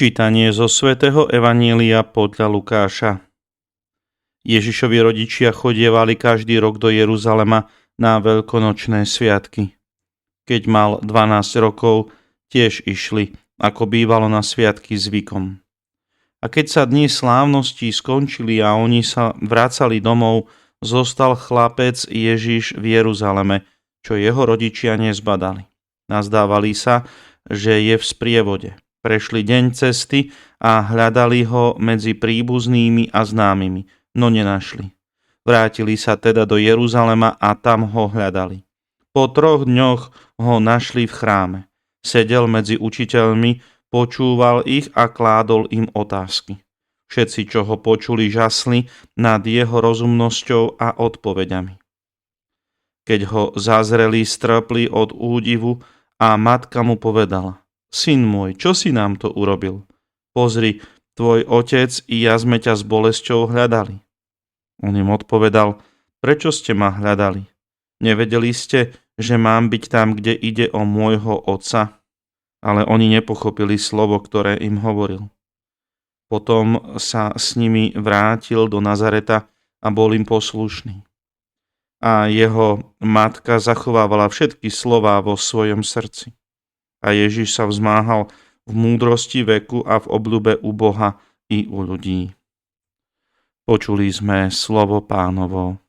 Čítanie zo svätého Evanília podľa Lukáša. Ježišovi rodičia chodievali každý rok do Jeruzalema na veľkonočné sviatky. Keď mal 12 rokov, tiež išli, ako bývalo na sviatky zvykom. A keď sa dni slávností skončili a oni sa vracali domov, zostal chlapec Ježiš v Jeruzaleme, čo jeho rodičia nezbadali. Nazdávali sa, že je v sprievode. Prešli deň cesty a hľadali ho medzi príbuznými a známymi, no nenašli. Vrátili sa teda do Jeruzalema a tam ho hľadali. Po 3 dňoch ho našli v chráme. Sedel medzi učiteľmi, počúval ich a kládol im otázky. Všetci, čo ho počuli, žasli nad jeho rozumnosťou a odpoveďami. Keď ho zazreli, strpli od údivu a matka mu povedala: Syn môj, čo si nám to urobil? Pozri, tvoj otec i ja sme ťa s bolesťou hľadali. On im odpovedal: Prečo ste ma hľadali? Nevedeli ste, že mám byť tam, kde ide o môjho otca? Ale oni nepochopili slovo, ktoré im hovoril. Potom sa s nimi vrátil do Nazareta a bol im poslušný. A jeho matka zachovávala všetky slová vo svojom srdci. A Ježiš sa vzmáhal v múdrosti veku a v obľúbe u Boha i u ľudí. Počuli sme slovo Pánovo.